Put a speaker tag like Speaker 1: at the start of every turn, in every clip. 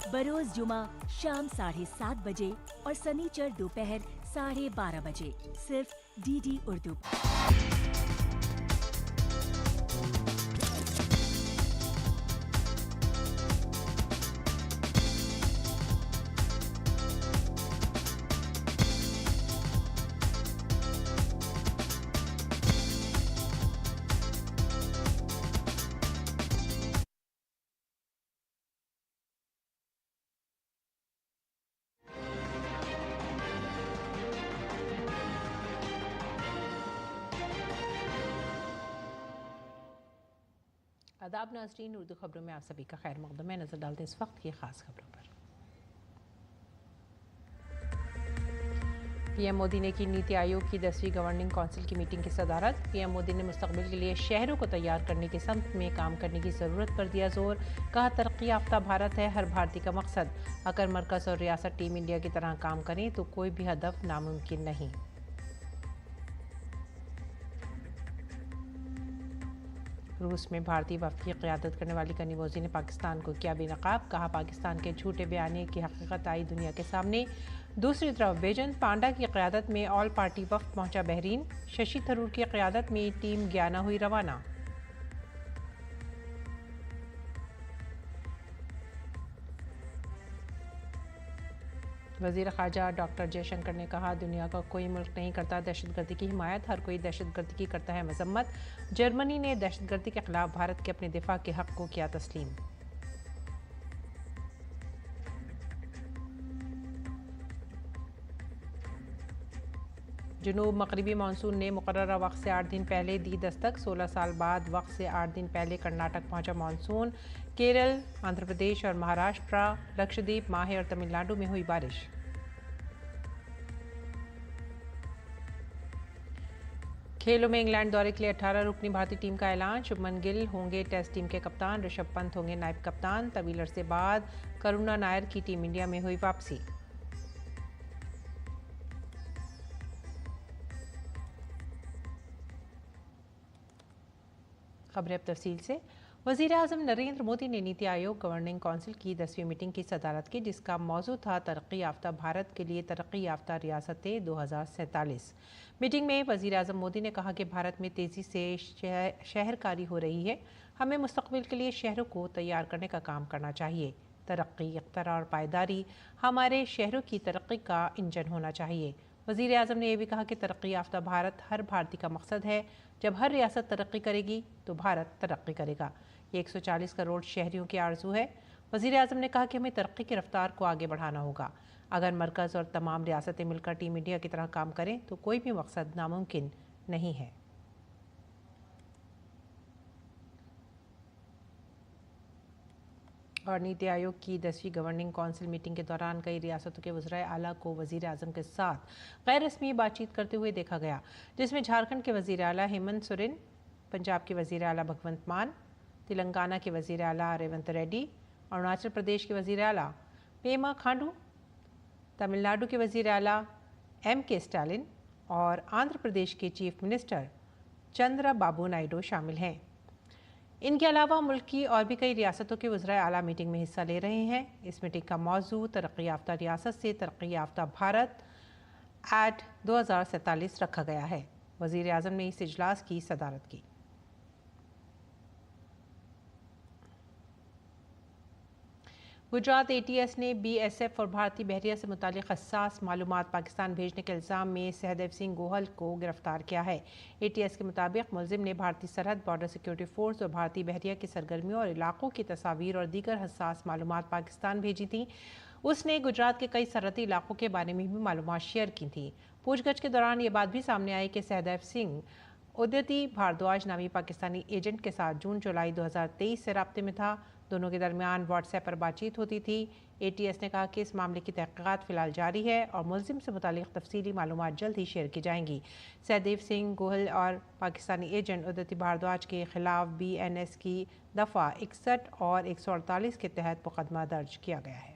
Speaker 1: बरोज जुमा शाम 7:30 बजे और सनीचर दोपहर 12:30 बजे, सिर्फ डीडी उर्दू।
Speaker 2: आदाब नाज़रीन, उर्दू खबरों में आप सभी का खैर मक़दम है। नज़र डालते हैं इस वक्त की ख़ास खबरों पर। पीएम मोदी ने की नीति आयोग की 10वीं गवर्निंग काउंसिल की मीटिंग की सदारत। पीएम मोदी ने मुस्तक़बिल के लिए शहरों को तैयार करने की समत में काम करने की ज़रूरत पर दिया जोर। कहा, तरक्की याफ्ता भारत है हर भारतीय का मकसद। अगर मरकज़ और रियासत टीम इंडिया की तरह काम करें तो कोई भी हदफ नामुमकिन नहीं। रूस में भारतीय वफ़द की क़यादत करने वाली कनिमोजी ने पाकिस्तान को किया बेनकाब। कहा, पाकिस्तान के झूठे बयाने की हकीकत आई दुनिया के सामने। दूसरी तरफ बैजंत पांडा की क़यादत में ऑल पार्टी वफ़द पहुंचा बहरीन। शशि थरूर की क़यादत में टीम ग्याना हुई रवाना। वज़ीर ख़ारजा डॉक्टर जयशंकर ने कहा, दुनिया का कोई मुल्क नहीं करता दहशतगर्दी की हिमायत, हर कोई दहशतगर्दी की करता है मजम्मत। जर्मनी ने दहशतगर्दी के खिलाफ भारत के अपने दिफा के हक़ को किया तस्लीम। जनूब मगरबी मानसून ने मुकर्ररा वक्त से 8 दिन पहले दी दस्तक। 16 साल बाद वक्त से 8 दिन पहले कर्नाटक पहुंचा मानसून। केरल, आंध्र प्रदेश और महाराष्ट्र, लक्षद्वीप, माहे और तमिलनाडु में हुई बारिश। खेलों में इंग्लैंड दौरे के लिए 18 रुकनी भारतीय टीम का ऐलान। शुभमन गिल होंगे टेस्ट टीम के कप्तान, ऋषभ पंत होंगे नायब कप्तान। तवील अरसे बाद करुणा नायर की टीम इंडिया में हुई वापसी। खबरें अब तफसील से। वज़ीर आज़म नरेंद्र मोदी ने नीति आयोग गवर्निंग काउंसिल की 10वीं मीटिंग की सदारत की, जिसका मौजू था तरक्की याफ्ता भारत के लिए तरक्की याफ्ता रियासतें 2047। मीटिंग में वज़ीर आज़म मोदी ने कहा कि भारत में तेज़ी से शहरकारी हो रही है। हमें मुस्तक़बिल के लिए शहरों को तैयार करने का काम करना चाहिए। तरक्की, इख्तियार और पायदारी हमारे शहरों की तरक्की का इंजन होना चाहिए। वज़ीर आज़म ने यह भी कहा कि तरक्की याफ्ता भारत हर भारतीय का मकसद है। जब हर रियासत तरक्की करेगी तो भारत तरक्की करेगा। ये 140 करोड़ शहरियों की आरज़ू है। वज़ीर आज़म ने कहा कि हमें तरक्की की रफ्तार को आगे बढ़ाना होगा। अगर मरकज़ और तमाम रियासतें मिलकर टीम इंडिया की तरह काम करें तो कोई भी मकसद नामुमकिन नहीं है। और नीति आयोग की 10वीं गवर्निंग काउंसिल मीटिंग के दौरान कई रियासतों के वज़राए आला को वज़ीर आज़म के साथ गैर रस्मी बातचीत करते हुए देखा गया, जिसमें झारखंड के वज़ीर आला हेमंत सोरेन, पंजाब के वज़ीर आला भगवंत मान, तेलंगाना के वज़ीर आला रेवंत रेड्डी, अरुणाचल प्रदेश के वज़ीर आला पेमा खांडू, तमिलनाडु के वज़ीर आला MK स्टालिन और आंध्र प्रदेश के चीफ मिनिस्टर चंद्रा बाबू नायडू शामिल हैं। इनके अलावा मुल्क की और भी कई रियासतों के वज़राए आला मीटिंग में हिस्सा ले रहे हैं। इस मीटिंग का मौजू तरक्की याफ्ता रियासत से तरक्की याफ्ता भारत एट 2047 रखा गया है। वज़ीर आज़म ने इस इजलास की सदारत की। गुजरात ATS ने BSF और भारतीय बहरिया से मुतालिक हसास मालूमात पाकिस्तान भेजने के इल्ज़ाम में सहदेव सिंह गोहल को गिरफ्तार किया है। ATS के मुताबिक मुलजिम ने भारतीय सरहद, बॉर्डर सिक्योरिटी फोर्स और भारतीय बहरिया की सरगर्मियों और इलाकों की तस्वीर और दीगर हसास मालूमात पाकिस्तान भेजी थी। उसने गुजरात के कई सरहदी इलाकों के बारे में भी मालूमात शेयर की थी। पूछगछ के दौरान ये बात भी सामने आई कि सहदेव सिंह उदयती भारद्वाज नामी पाकिस्तानी एजेंट के साथ जून-जुलाई 2023 से राब्ते में था। दोनों के दरमियान व्हाट्सएप पर बातचीत होती थी। ATS ने कहा कि इस मामले की तहकीकात फ़िलहाल जारी है और मुलजिम से मुतालिक तफसीली मालूमात जल्द ही शेयर की जाएंगी। सहदेव सिंह गोहल और पाकिस्तानी एजेंट उदयती भारद्वाज के खिलाफ BNS की दफ़ा 61 और 148 के तहत मुकदमा दर्ज किया गया है।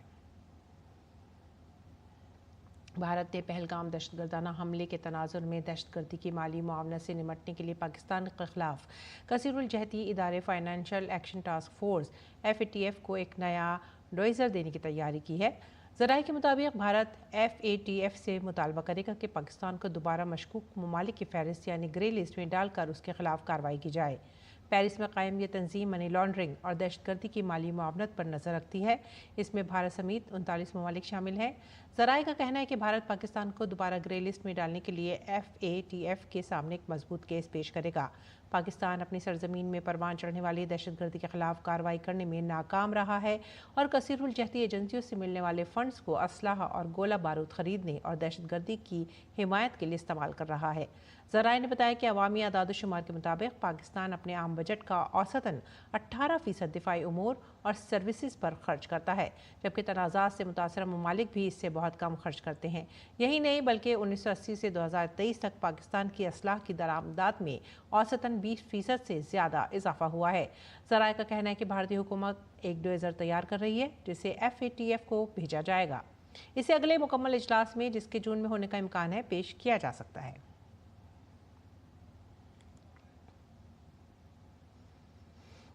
Speaker 2: भारत ने पहलगाम दहशतगर्दाना हमले के तनाजुर में दहशतगर्दी की माली मुआवनत से निमटने के लिए पाकिस्तान के खिलाफ कसीरुल जहती इदारे financial action task force FATF को एक नया डोइजर देने की तैयारी की है। ज़राए के मुताबिक भारत FATF से मुतालबा करेगा कि पाकिस्तान को दोबारा मशकूक ममालिक की फहरिस्त यानी ग्रे लिस्ट में डालकर उसके खिलाफ कार्रवाई की जाए। पेरिस में कायम ये तंजीम मनी लॉन्ड्रिंग और दहशतगर्दी की माली मुआवनत पर नज़र रखती है। इसमें भारत समेत 39 ममालिक शामिल हैं। ज़राए का कहना है कि भारत पाकिस्तान को दोबारा ग्रे लिस्ट में डालने के लिए FATF के सामने एक मजबूत केस पेश करेगा। पाकिस्तान अपनी सरजमीन में परवान चढ़ने वाली दहशतगर्दी के खिलाफ कार्रवाई करने में नाकाम रहा है और कसीरुल जहती एजेंसियों से मिलने वाले फंड्स को असलाह और गोला बारूद खरीदने और दहशतगर्दी की हिमायत के लिए इस्तेमाल कर रहा है। ज़राए ने बताया कि अवामी आदाद-ओ-शुमार के मुताबिक पाकिस्तान अपने आम बजट का औसतन 18% दिफाई उमूर और सर्विसेज पर खर्च करता है, जबकि तनाज़ात से मुतासर ममालिक भी इससे बहुत कम खर्च करते हैं। यही नहीं बल्कि 1980 से 2023 तक पाकिस्तान की असलाह की दरामदात में औसतन 20% से ज़्यादा इजाफा हुआ है। ज़राए का कहना है कि भारतीय हुकूमत एक डोइजर तैयार कर रही है जिसे FATF को भेजा जाएगा। इसे अगले मुकम्मल इजलास में, जिसके जून में होने का इम्कान है, पेश किया जा सकता है।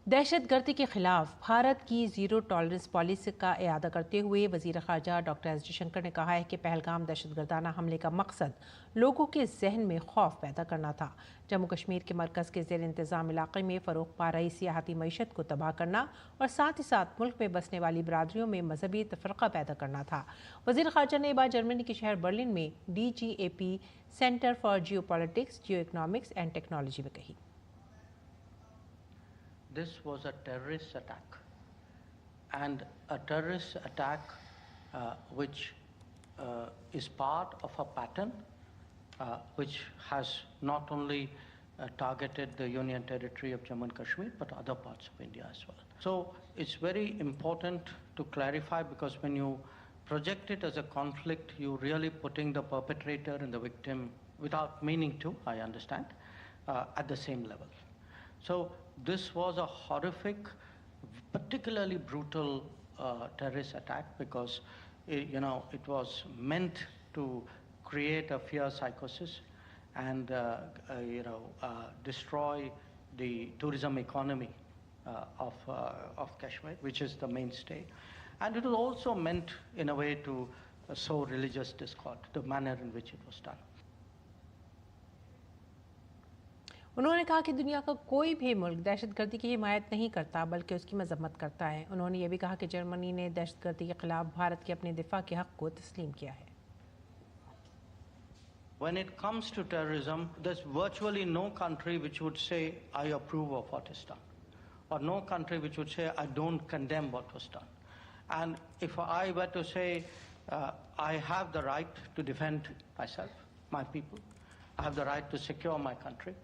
Speaker 2: दहशतगर्दी के खिलाफ भारत की ज़ीरो टॉलरेंस पॉलिसी का इआदा करते हुए वज़ीर ख़ारजा डॉक्टर एस जयशंकर ने कहा है कि पहलगाम दहशतगर्दाना हमले का मकसद लोगों के जहन में खौफ पैदा करना था। जम्मू कश्मीर के मरकज़ के ज़ेर इंतज़ाम इलाक़े में फ़रोग़ पा रही सियाहती मईशत को तबाह करना और साथ ही साथ मुल्क में बसने वाली बरादरियों में मजहबी तफ़रक़ा पैदा करना था। वज़ीर ख़ारजा ने बात जर्मनी के शहर बर्लिन में DGAP centre for Jio politics, Jio economics and technology में कही।
Speaker 3: This was a terrorist attack, and a terrorist attack which is part of a pattern which has not only targeted the Union Territory of Jammu and Kashmir but other parts of India as well. So it's very important to clarify, because when you project it as a conflict, you're really putting the perpetrator and the victim, without meaning to, I understand, at the same level. So this was a horrific, particularly brutal terrorist attack, because it was meant to create a fear psychosis and destroy the tourism economy of Kashmir, which is the mainstay. And it was also meant in a way to sow religious discord, the manner in which it was done.
Speaker 2: उन्होंने कहा कि दुनिया का कोई भी मुल्क दहशतगर्दी की हिमायत नहीं करता बल्कि उसकी मजम्मत करता है। उन्होंने ये भी कहा कि जर्मनी ने दहशतगर्दी के खिलाफ भारत के अपने दिफा के हक को तस्लीम किया है।
Speaker 3: When it comes to terrorism, there's virtually no country which would say, I approve of what is done, or no country which would say, I don't condemn what was done. And if I were to say, I have the right to defend myself, my people, I have the right to secure my country,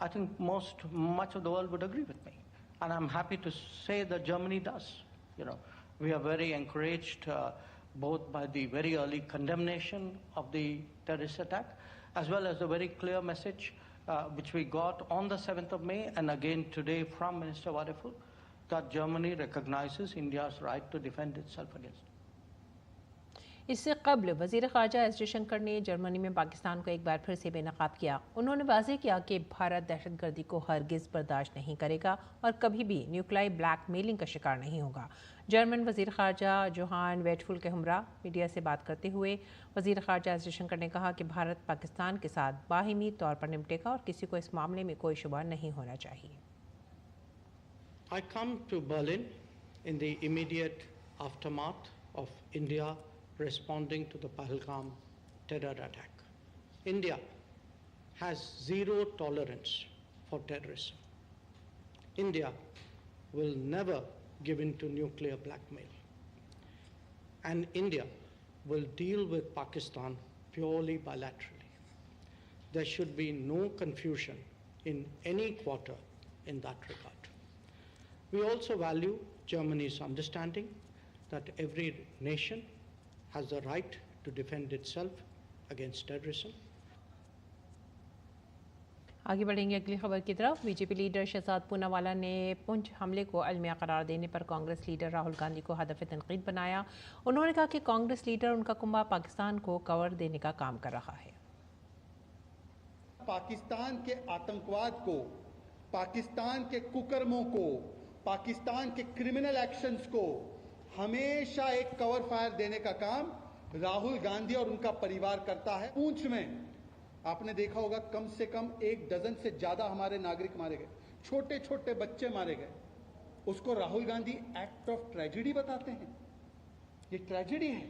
Speaker 3: I think much of the world would agree with me. And I'm happy to say that Germany does. We are very encouraged both by the very early condemnation of the terrorist attack, as well as the very clear message which we got on the 7th of May and again today from Minister Wadeful, that Germany recognizes India's right to defend itself against it.
Speaker 2: इससे कबल वज़ीर ख़ारजा S Jaishankar ने Germany में पाकिस्तान को एक बार फिर से बेनकाब किया। उन्होंने वाज़ेह किया कि भारत दहशतगर्दी को हरगिज़ बर्दाश्त नहीं करेगा और कभी भी न्यूक्लियर ब्लैकमेलिंग का शिकार नहीं होगा। जर्मन वज़ीर ख़ारजा जोहान वेटफुल के हमरा मीडिया से बात करते हुए वज़ीर ख़ारजा एस जयशंकर ने कहा कि भारत पाकिस्तान के साथ बाहिमी तौर पर निपटेगा और किसी को इस मामले में कोई शुबा नहीं होना चाहिए।
Speaker 3: I come to Berlin in the immediate aftermath of India responding to the Pahalgam terror attack. India has zero tolerance for terrorism. India will never give in to nuclear blackmail. And India will deal with Pakistan purely bilaterally. There should be no confusion in any quarter in that regard. We also value Germany's understanding that every nation has the right to defend itself against terrorism.
Speaker 2: आगे बढ़ेंगे अगली खबर की तरफ। BJP leader Shahzad Poonawalla ने पुंछ हमले को अलमिया करार देने पर कांग्रेस लीडर राहुल गांधी को हदफ तनकीद बनाया। उन्होंने कहा कि कांग्रेस लीडर उनका कुंभा पाकिस्तान को कवर देने का काम कर रहा है।
Speaker 4: पाकिस्तान के आतंकवाद को, पाकिस्तान के कुकर्मों को, पाकिस्तान के क्रिमिनल एक्शंस को हमेशा एक कवर फायर देने का काम राहुल गांधी और उनका परिवार करता है। पूंछ में आपने देखा होगा कम से कम 1 डजन से ज्यादा हमारे नागरिक मारे गए, छोटे छोटे बच्चे मारे गए। उसको Rahul Gandhi act of tragedy बताते हैं। ये ट्रेजेडी है।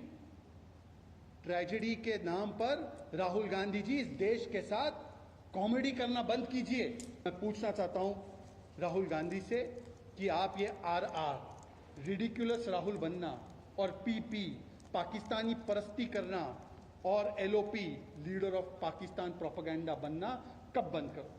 Speaker 4: ट्रेजेडी के नाम पर राहुल गांधी जी इस देश के साथ कॉमेडी करना बंद कीजिए। मैं पूछना चाहता हूं राहुल गांधी से कि आप ये RR रिडिकुलस राहुल बनना और PP पाकिस्तानी परस्ती करना और LOP leader of Pakistan propaganda बनना कब बंद करो?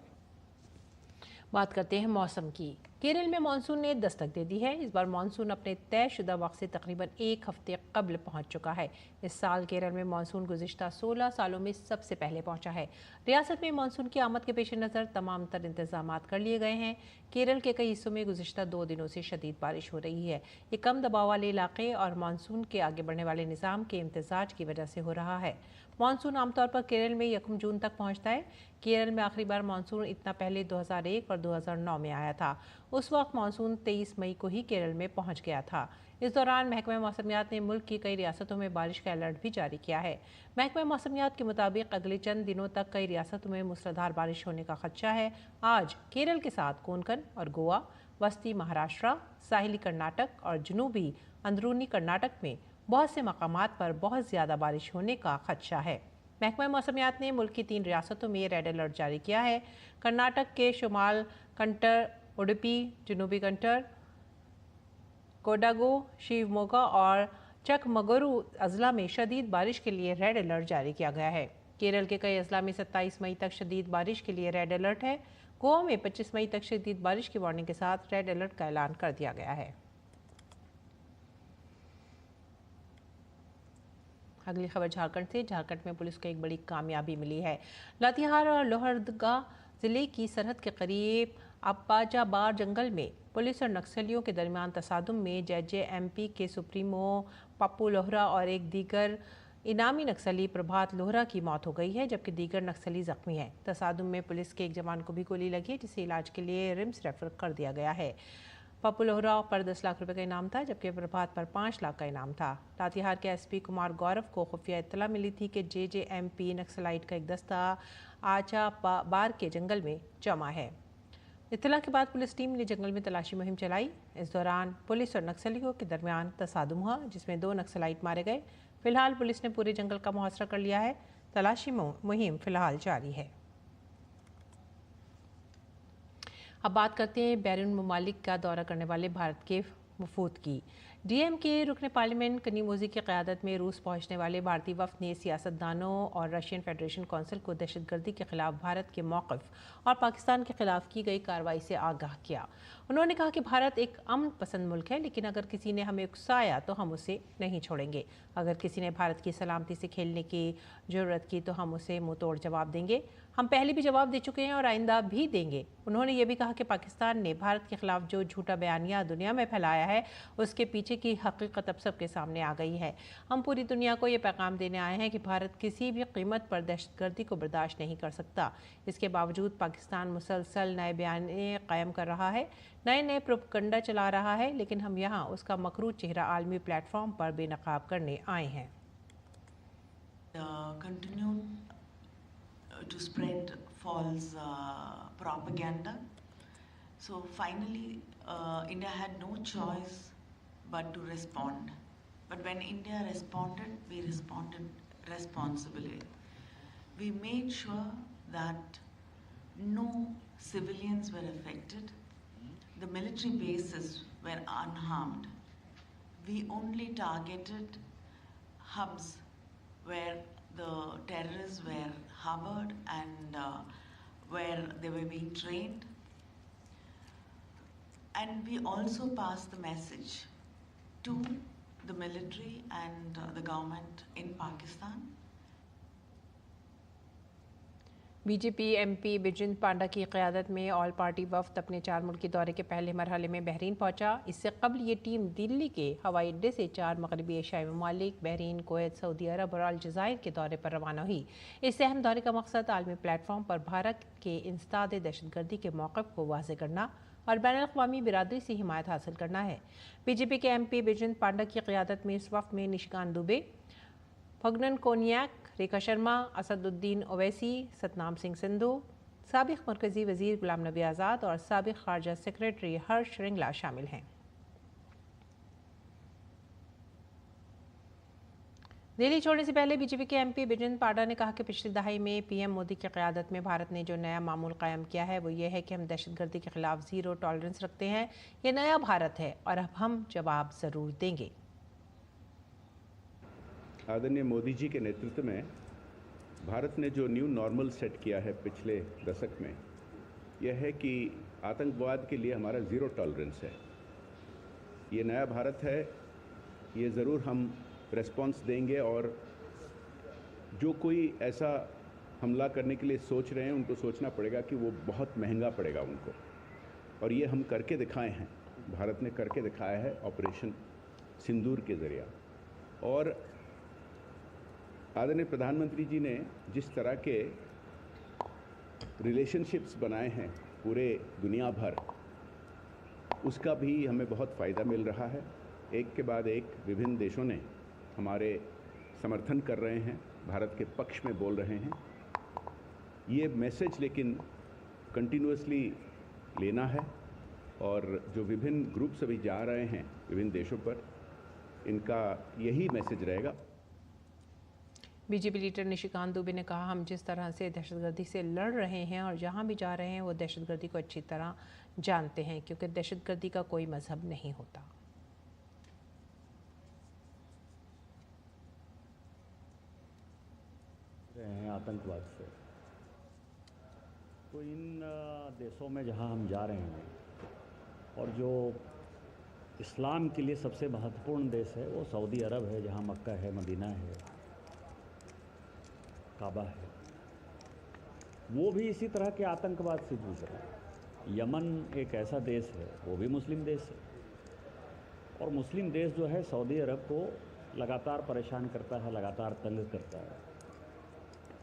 Speaker 2: बात करते हैं मौसम की। केरल में मानसून ने दस्तक दे दी है। इस बार मानसून अपने तयशुदा वक्त से तकरीबन 1 हफ्ते कबल पहुंच चुका है। इस साल केरल में मानसून गुज़िश्ता 16 सालों में सबसे पहले पहुंचा है। रियासत में मानसून की आमद के पेश नज़र तमाम तर इंतजाम कर लिए गए हैं। केरल के कई हिस्सों में गुज़िश्ता 2 दिनों से शदीद बारिश हो रही है। ये कम दबाव वाले इलाके और मानसून के आगे बढ़ने वाले निज़ाम के इम्तजाज की वजह से हो रहा है। मानसून आमतौर पर केरल में 1 जून तक पहुंचता है। केरल में आखिरी बार मानसून इतना पहले 2001 और 2009 में आया था। उस वक्त मानसून 23 मई को ही केरल में पहुंच गया था। इस दौरान महकमा मौसमियात ने मुल्क की कई रियासतों में बारिश का अलर्ट भी जारी किया है। महकमा मौसमियात के मुताबिक अगले चंद दिनों तक कई रियासतों में मूसलाधार बारिश होने का खदशा है। आज केरल के साथ कोंकण और गोवा, वस्ती महाराष्ट्र, साहिली कर्नाटक और जनूबी अंदरूनी कर्नाटक में बहुत से मकामात पर बहुत ज़्यादा बारिश होने का खदशा है। महकमा मौसमियात ने मुल्क की 3 रियासतों में रेड अलर्ट जारी किया है। कर्नाटक के शुमाल कंटर, उडुपी, जनूबी कंटर, कोडागु, शिवमोगा और चकमगलुरु अजला में शदीद बारिश के लिए रेड अलर्ट जारी किया गया है। केरल के कई अजला में 27 मई तक शदीद बारिश के लिए रेड अलर्ट है। गोवा में 25 मई तक शदीद बारिश की वार्निंग के साथ रेड अलर्ट का ऐलान कर दिया गया है। अगली खबर झारखंड से। झारखंड में पुलिस को एक बड़ी कामयाबी मिली है। लातेहार और लोहरदगा जिले की सरहद के करीब अब्बाजाबार जंगल में पुलिस और नक्सलियों के दरमियान तसादुम में JJMP के सुप्रीमो पप्पू लोहरा और एक दीगर इनामी नक्सली प्रभात लोहरा की मौत हो गई है, जबकि दीगर नक्सली जख्मी हैं। तसादुम में पुलिस के एक जवान को भी गोली लगी, जिसे इलाज के लिए रिम्स रेफर कर दिया गया है। पप्पू लोहरा पर 10 लाख रुपए का इनाम था, जबकि प्रभात पर 5 लाख का इनाम था। लातेहार के SP कुमार गौरव को खुफिया इत्तला मिली थी कि JJMP नक्सलाइट का एक दस्ता आचा बार के जंगल में जमा है। इत्तला के बाद पुलिस टीम ने जंगल में तलाशी मुहिम चलाई। इस दौरान पुलिस और नक्सलियों के दरमियान तसादुम हुआ, जिसमें 2 नक्सलाइट मारे गए। फिलहाल पुलिस ने पूरे जंगल का मुहासरा कर लिया है। तलाशी मुहिम फिलहाल जारी है। अब बात करते हैं बैरून ममालिक का दौरा करने वाले भारत के वफूद की। DM के रुकन पार्लियामेंट कनीमोजी की क़यादत में रूस पहुंचने वाले भारतीय वफ़द ने सियासतदानों और रशियन फेडरेशन कौंसिल को दहशतगर्दी के खिलाफ भारत के मौक़िफ़ और पाकिस्तान के खिलाफ की गई कार्रवाई से आगाह किया। उन्होंने कहा कि भारत एक अमन पसंद मुल्क है, लेकिन अगर किसी ने हमें उकसाया तो हम उसे नहीं छोड़ेंगे। अगर किसी ने भारत की सलामती से खेलने की ज़रूरत की तो हम उसे मुँह तोड़ जवाब देंगे। हम पहले भी जवाब दे चुके हैं और आइंदा भी देंगे। उन्होंने ये भी कहा कि पाकिस्तान ने भारत के खिलाफ जो झूठा बयानिया दुनिया में फैलाया है, उसके पीछे की हकीकत अब सबके सामने आ गई है। हम पूरी दुनिया को ये पैगाम देने आए हैं कि भारत किसी भी कीमत पर दहशतगर्दी को बर्दाश्त नहीं कर सकता। इसके बावजूद पाकिस्तान मुसलसल नए बयाने कायम कर रहा है, नए प्रोपगंडा चला रहा है, लेकिन हम यहाँ उसका मकरूज चेहरा आलमी प्लेटफॉर्म पर बेनकाब करने आए हैं।
Speaker 5: To spread false propaganda. So finally, India had no choice but to respond. But when India responded, we responded responsibly. We made sure that no civilians were affected. The military bases were unharmed. We only targeted hubs where the terrorists were harbored and where they were being trained. And we also passed the message to the military and the government in Pakistan.
Speaker 2: BJP MP Bijendra पांडा की क़यादत में all party वफ़द अपने 4 मुल्की दौरे के पहले मरहले में Bahrain पहुंचा। इससे कबल ये टीम दिल्ली के हवाई अड्डे से 4 मगरबी एशियाई ममालिक बहरीन, कुवैत, सऊदी अरब और अलजायर के दौरे पर रवाना हुई। इस अहम दौरे का मकसद आलमी प्लेटफॉर्म पर भारत के इंसदाद दहशतगर्दी के मौक़िफ़ को वाज़ेह करना, और बैनुल-अक़वामी बिरादरी से हिमायत हासिल करना है। बीजेपी के MP बिजेंद्र पांडा की क़ियादत में इस वक्त में निशिकांत दुबे, फग्गन कोनियाक, रेखा शर्मा, असदुद्दीन ओवैसी, सतनाम सिंह सिंधु, साबिक़ मरकज़ी वज़ीर गुलाम नबी आज़ाद और साबिक़ ख़ारजा सेक्रेटरी हर्ष श्रृंगला शामिल हैं। दिल्ली छोड़ने से पहले बीजेपी के MP बिजेंद्र पांडा ने कहा कि पिछली दहाई में PM मोदी की क़यादत में भारत ने जो नया मामूल कायम किया है वो ये है कि हम दहशतगर्दी के खिलाफ ज़ीरो टॉलरेंस रखते हैं। ये नया भारत है और अब हम जवाब ज़रूर देंगे।
Speaker 6: आदरणीय मोदी जी के नेतृत्व में भारत ने जो न्यू नॉर्मल सेट किया है पिछले दशक में, यह है कि आतंकवाद के लिए हमारा ज़ीरो टॉलरेंस है। ये नया भारत है, ये ज़रूर हम रेस्पॉन्स देंगे और जो कोई ऐसा हमला करने के लिए सोच रहे हैं उनको सोचना पड़ेगा कि वो बहुत महंगा पड़ेगा उनको, और ये हम करके दिखाए हैं। भारत ने करके दिखाया है ऑपरेशन सिंदूर के ज़रिए। और आदरणीय प्रधानमंत्री जी ने जिस तरह के रिलेशनशिप्स बनाए हैं पूरे दुनिया भर, उसका भी हमें बहुत फ़ायदा मिल रहा है। एक के बाद एक विभिन्न देशों ने हमारे समर्थन कर रहे हैं, भारत के पक्ष में बोल रहे हैं। ये मैसेज लेकिन कंटिन्यूअसली लेना है, और जो विभिन्न ग्रुप्स अभी जा रहे हैं विभिन्न देशों पर, इनका यही मैसेज रहेगा।
Speaker 2: बीजेपी लीडर निशिकांत दुबे ने कहा, हम जिस तरह से दहशतगर्दी से लड़ रहे हैं और जहां भी जा रहे हैं वो दहशतगर्दी को अच्छी तरह जानते हैं, क्योंकि दहशतगर्दी का कोई मजहब नहीं होता।
Speaker 7: रहे हैं आतंकवाद से, तो इन देशों में जहां हम जा रहे हैं और जो इस्लाम के लिए सबसे महत्वपूर्ण देश है वो सऊदी अरब है, जहां मक्का है, मदीना है, काबा है, वो भी इसी तरह के आतंकवाद से जूझ रहा है। यमन एक ऐसा देश है, वो भी मुस्लिम देश है, और मुस्लिम देश जो है सऊदी अरब को लगातार परेशान करता है, लगातार तंग करता है।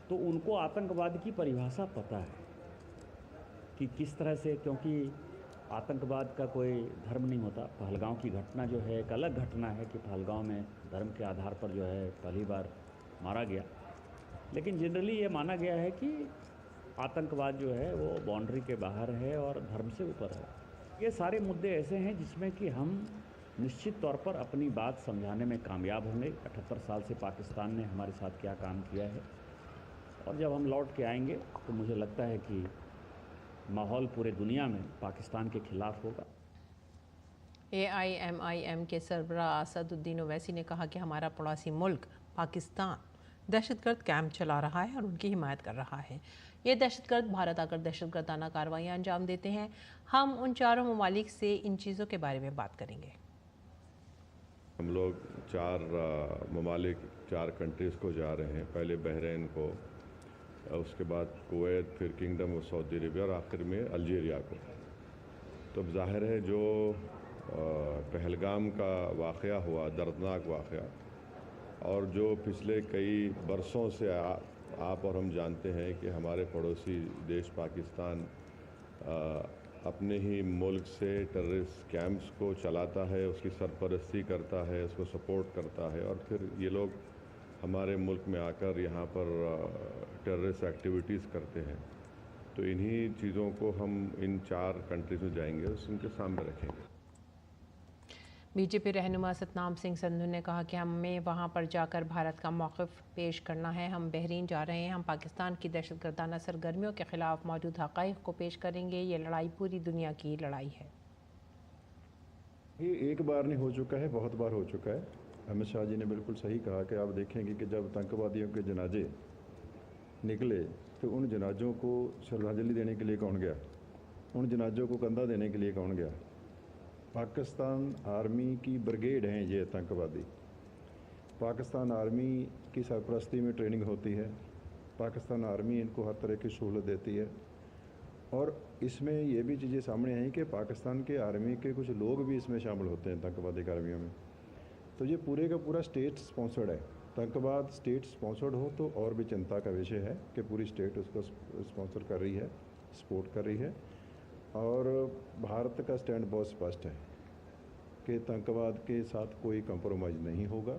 Speaker 7: तो उनको आतंकवाद की परिभाषा पता है कि किस तरह से, क्योंकि आतंकवाद का कोई धर्म नहीं होता। पहलगांव की घटना जो है एक अलग घटना है कि पहलगांव में धर्म के आधार पर जो है पहली बार मारा गया, लेकिन जनरली ये माना गया है कि आतंकवाद जो है वो बाउंड्री के बाहर है और धर्म से ऊपर है। ये सारे मुद्दे ऐसे हैं जिसमें कि हम निश्चित तौर पर अपनी बात समझाने में कामयाब होंगे। 78 साल से पाकिस्तान ने हमारे साथ क्या काम किया है, और जब हम लौट के आएंगे तो मुझे लगता है कि माहौल पूरे दुनिया में पाकिस्तान के खिलाफ होगा।
Speaker 2: AIMIM के सरबराह असदुद्दीन ओवैसी ने कहा कि हमारा पड़ोसी मुल्क पाकिस्तान दहशतगर्द कैंप चला रहा है और उनकी हिमायत कर रहा है। ये दहशतगर्द भारत आकर दहशतगर्दाना कार्रवाइयाँ अंजाम देते हैं। हम उन चारों ममालिक से इन चीज़ों के बारे में बात करेंगे।
Speaker 8: हम लोग 4 ममालिक, 4 कंट्रीज़ को जा रहे हैं। पहले बहरीन को, उसके बाद कुवैत, फिर किंगडम ऑफ सऊदी अरेबिया और आखिर में अल्जीरिया को। तो अब जाहिर है जो पहलगाम का वाक़या हुआ, दर्दनाक वाक़या, और जो पिछले कई बरसों से आप और हम जानते हैं कि हमारे पड़ोसी देश पाकिस्तान अपने ही मुल्क से टेररिस्ट कैंप्स को चलाता है, उसकी सरपरस्ती करता है, उसको सपोर्ट करता है, और फिर ये लोग हमारे मुल्क में आकर यहाँ पर टेररिस्ट एक्टिविटीज़ करते हैं। तो इन्हीं चीज़ों को हम इन 4 कंट्रीज़ में जाएंगे, उनके सामने रखेंगे।
Speaker 2: बीजेपी रहनुमा सतनाम सिंह संधू ने कहा कि हमें वहां पर जाकर भारत का मौक़िफ़ पेश करना है। हम बहरीन जा रहे हैं, हम पाकिस्तान की दहशतगर्दाना सरगर्मियों के ख़िलाफ़ मौजूद हक़ाइक़ को पेश करेंगे। ये लड़ाई पूरी दुनिया की लड़ाई है।
Speaker 9: ये एक बार नहीं हो चुका है, बहुत बार हो चुका है। अमित शाह जी ने बिल्कुल सही कहा कि आप देखेंगे कि जब आतंकवादियों के जनाजे निकले तो उन जनाजों को श्रद्धांजलि देने के लिए कौन गया, उन जनाजों को कंधा देने के लिए कौन गया। पाकिस्तान आर्मी की ब्रिगेड हैं ये आतंकवादी। पाकिस्तान आर्मी की सरपरस्ती में ट्रेनिंग होती है, पाकिस्तान आर्मी इनको हर तरह की सहूलत देती है, और इसमें ये भी चीज़ें सामने आई कि पाकिस्तान के आर्मी के कुछ लोग भी इसमें शामिल होते हैं आतंकवादी कार्रवाइयों में। तो ये पूरे का पूरा स्टेट स्पॉन्सर्ड है। आतंकवाद स्टेट स्पॉन्सर्ड हो तो और भी चिंता का विषय है कि पूरी स्टेट उसको स्पॉन्सर कर रही है, सपोर्ट कर रही है। और भारत का स्टैंड बहुत स्पष्ट है कि आतंकवाद के साथ कोई कंप्रोमाइज़ नहीं होगा।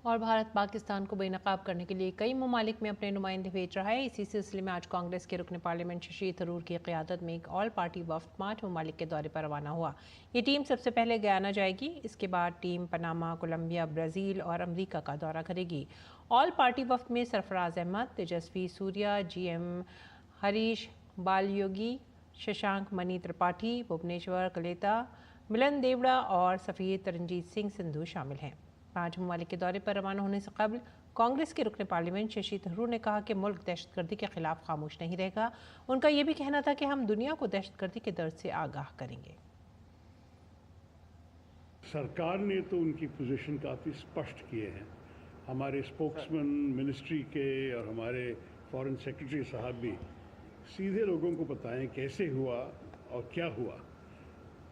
Speaker 2: और भारत पाकिस्तान को बेनकाब करने के लिए कई ममालिक में अपने नुमाइंदे भेज रहा है। इसी सिलसिले में आज कांग्रेस के रुकन पार्लियामेंट शशि थरूर की क़यादत में एक ऑल पार्टी वफ्द 5 ममालिक के दौरे पर रवाना हुआ। ये टीम सबसे पहले गयाना जाएगी, इसके बाद टीम पनामा, कोलंबिया, ब्राज़ील और अमरीका का दौरा करेगी। ऑल पार्टी वफ्द में सरफराज अहमद, तेजस्वी सूर्या, GM हरीश बालयोगी, शशांक मनी त्रिपाठी, भुवनेश्वर कलेता, मिलन देवड़ा और सफ़ीर तरनजीत सिंह सिंधु शामिल हैं। 5 ममालिक के दौरे पर रवाना होने से कबल कांग्रेस के रुकन पार्लियामेंट शशि थरूर ने कहा कि मुल्क दहशतगर्दी के खिलाफ खामोश नहीं रहेगा। उनका यह भी कहना था कि हम दुनिया को दहशतगर्दी के दर्द से आगाह करेंगे।
Speaker 10: सरकार ने तो उनकी पोजीशन काफ़ी स्पष्ट किए हैं। हमारे स्पोक्समैन मिनिस्ट्री के और हमारे फॉरेन सेक्रेटरी साहब भी सीधे लोगों को बताएं कैसे हुआ और क्या हुआ।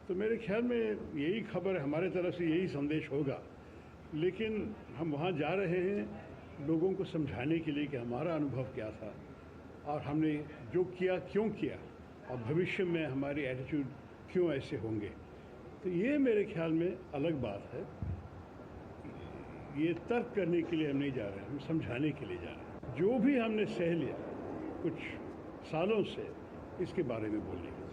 Speaker 10: तो मेरे ख्याल में यही खबर हमारे तरफ से यही संदेश होगा, लेकिन हम वहाँ जा रहे हैं लोगों को समझाने के लिए कि हमारा अनुभव क्या था और हमने जो किया क्यों किया और भविष्य में हमारी एटीट्यूड क्यों ऐसे होंगे। तो ये मेरे ख्याल में अलग बात है। ये तर्क करने के लिए हम नहीं जा रहे हैं, हम समझाने के लिए जा रहे हैं। जो भी हमने सह लिया कुछ सालों से, इसके बारे में बोलने के।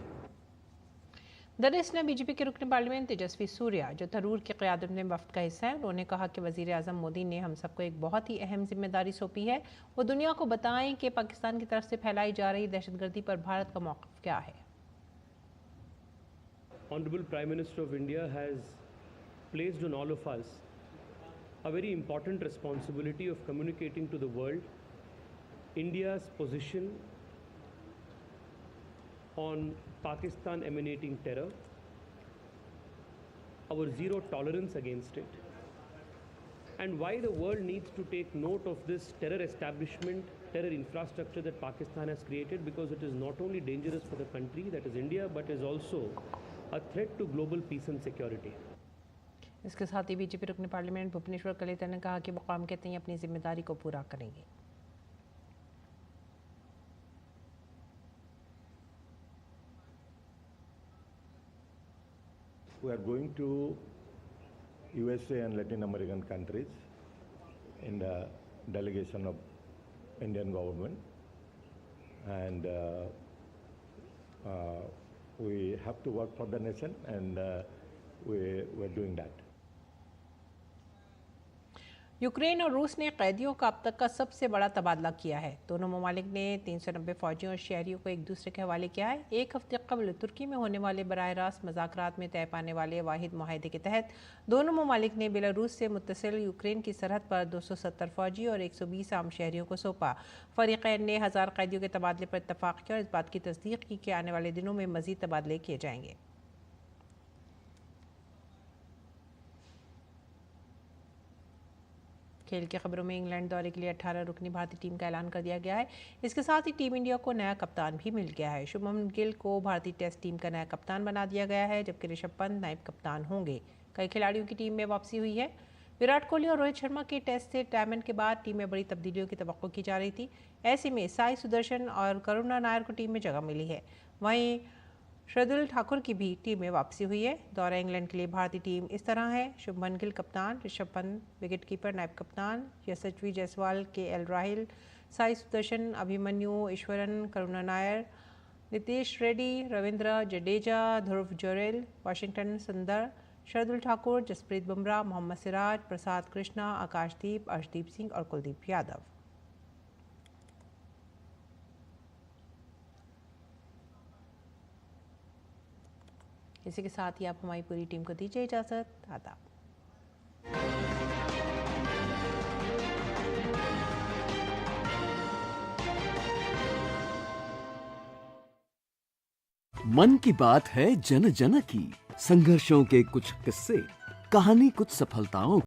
Speaker 2: दरअसल बीजेपी के रुकन पार्लियामेंट तेजस्वी सूर्या, जो थरूर की क़यादत में वफ्द का हिस्सा है, उन्होंने कहा कि वज़ीर आज़म मोदी ने हम सबको एक बहुत ही अहम जिम्मेदारी सौंपी है। वो दुनिया को बताएं कि पाकिस्तान की तरफ से फैलाई जा रही दहशतगर्दी पर भारत का मौक़िफ़ क्या है।
Speaker 11: Honorable Prime Minister of India has placed on all of us a very important responsibility of communicating to the world India's position on Pakistan emanating terror, our zero tolerance against it, and why the world needs to take note of this terror establishment, terror infrastructure that Pakistan has created, because it is not only dangerous for the country, that is India, but is also a threat to global peace and security.
Speaker 2: इसके साथ ही BJP रुकन parliament Bhubaneswar कलेता ने कहा कि वो कौम के तय अपनी जिम्मेदारी को पूरा करेंगे।
Speaker 12: We are going to USA and Latin American countries in the delegation of Indian government, and we have to work for the nation, and we're doing that.
Speaker 2: Ukraine और रूस ने कैदियों का अब तक का सबसे बड़ा तबादला किया है। दोनों ममालिक ने 390 फौजियों और शहरियों को एक दूसरे के हवाले किया है। एक हफ्ते कबल तुर्की में होने वाले बराह रास्त मज़ाकरात में तय पाने वाले वाहिद मुआहदे के तहत दोनों ममालिक ने बेलारूस से मुत्तसिल यूक्रेन की सरहद पर 270 फौजी और 120 आम शहरियों को सौंपा। फ़रीक़ैन ने 1000 कैदियों के तबादले पर इत्तफ़ाक़ किया और इस बात की तस्दीक की कि आने वाले दिनों में मज़ीद तबादले किए जाएंगे। खेल की खबरों में इंग्लैंड दौरे के लिए 18 रुकनी भारतीय टीम का ऐलान कर दिया गया है। इसके साथ ही टीम इंडिया को नया कप्तान भी मिल गया है। शुभमन गिल को भारतीय टेस्ट टीम का नया कप्तान बना दिया गया है, जबकि ऋषभ पंत नायब कप्तान होंगे। कई खिलाड़ियों की टीम में वापसी हुई है। विराट कोहली और रोहित शर्मा के टेस्ट से रिटायरमेंट के बाद टीम में बड़ी तब्दीलियों की तवक्को की जा रही थी। ऐसे में साई सुदर्शन और करुणा नायर को टीम में जगह मिली है। वहीं शार्दुल ठाकुर की भी टीम में वापसी हुई है। दौरा इंग्लैंड के लिए भारतीय टीम इस तरह है: शुभमन गिल कप्तान, ऋषभ पंत विकेटकीपर नायब कप्तान, यशस्वी जायसवाल, KL राहुल, साई सुदर्शन, अभिमन्यु ईश्वरन, करुणा नायर, नितीश रेड्डी, रविंद्र जडेजा, ध्रुव जुरैल, वाशिंगटन सुंदर, शार्दुल ठाकुर, जसप्रीत बुमराह, मोहम्मद सिराज, प्रसाद कृष्णा, आकाशदीप, अर्शदीप सिंह और कुलदीप यादव। इसी के साथ ही आप हमारी पूरी टीम को दीजिए इजाज़त। आदाब।
Speaker 13: मन की बात है जन जन की, संघर्षों के कुछ किस्से, कहानी कुछ सफलताओं